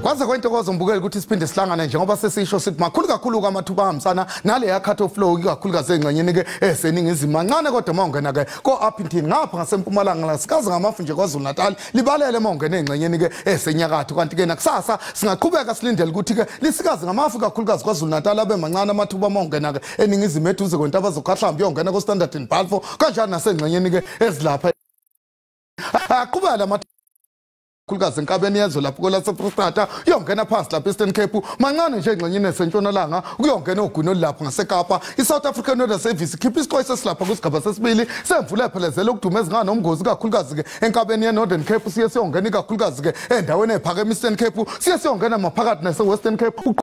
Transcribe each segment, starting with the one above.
Kwaze kwentokozo mbukeli ukuthi siphinde sihlangane njengoba sesisho sithi makhulu kakhulu kwamathuba ahambisana nale ya cut off flow ikakhulukazi engxenyeni ke eseningizimu mancane kodwa mawungena ke ko Upington ngapha ngasempumalanga la sikaze ngamafu nje kwaZulu Natal libalele mawungena engxenyeni ke esenyakatho kanti ke nakusasa singaqhubeka silindele ukuthi ke lisikaze ngamafu kakhulukazi kwaZulu Natal abe mancane amathuba mawungena ke eningizimu eduze kwentaba zokuhlamba yongena ko Standard and Balfour kanjani nasengxenyeni ke ezilapha aqhubeka la khulukazi enkabeni yezo lapho kola seProstata uyongena phansi lapha eStern Cape mancane nje engxenyeni esentshonalanga ukuyongena ogwini olapha ngaseKapa iSouth African Weather Service ikhipha isiqoyiso silapha kusigaba sesibili semvula ephelezela ukuduma ezingana nomngozi kakhulukazi ke enkabeni yeNorthern Cape siye siyongena kakhulukazi ke endaweni ephakeme eStern Cape siye siyongena maphakathi naseWestern Cape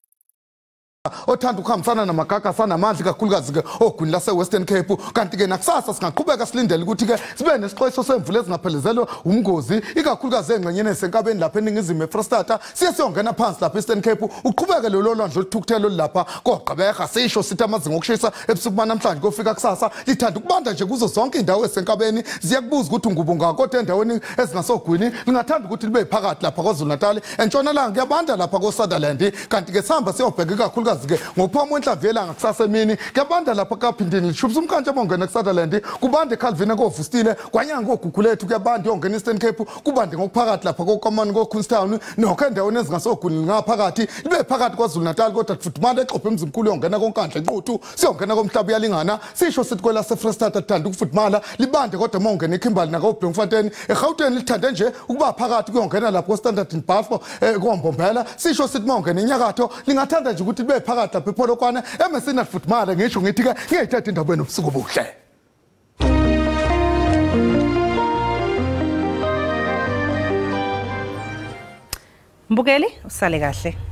othanda ukuhambisana namagaga sanamandla kakhulukazi ke ogwini laseWestern Cape kanti ke nakusasa singaqhubeka silindele ukuthi ke sibe nesixwayiso semvula ezingaphelezelwa umngozi ikakhulukazi engxenyeni esenkabeni lapha eningizimu eFrostata siye siyongena phansi lapha eStern Cape uqhubeke lo lwandle oluthukuthelo lapha koGqeberha sisho sithi amazinga okushisa ebusuku namhlanje kofika kusasa lithanda ukubanda nje kuzo zonke indawo esenkabeni ziyakubuza ukuthi ngubunga kodwa endaweni ezingasogwini lingathanda ukuthi libe phakathi lapha kwaZulu Natal entshonalanga kuyabanda lapha koSutherland kanti ke sihamba siyobheka kakhulukazi ke ngophamo enhlaviyelanga kusasa emini kuyabanda lapha kaPhindini lishubisa umkantshi abongena kuSutherland kubande eCalvin koVustile kwanyanga koGugulethu kuyabanda yongena eStern Cape kubande ngokuphakathi lapha koKomani koQueenstown nokho endaweni ezingasogwini ngaphakathi libe phakathi kwaZulu Natal kodwa futhumana exophe emzimkhulu yongena koNkandla eNquthu siyongena komhlaba uyalingana sisho sithi kwela seFrostata lithanda ukufuthumala libande kodwa mawungena eKimberley nakoBloemfontein eGauteng lithande nje ukuba phakathi kuyongena lapha koStandard and Balfour koMbombela sisho sithi mawungena enyakatho lingathanda nje ukuthi libe phakathi lapha ePolokwane emesina futhumala ngisho ngithi ke ngiyayithatha indaba enobusuku obuhle Mbukeli usale kahle.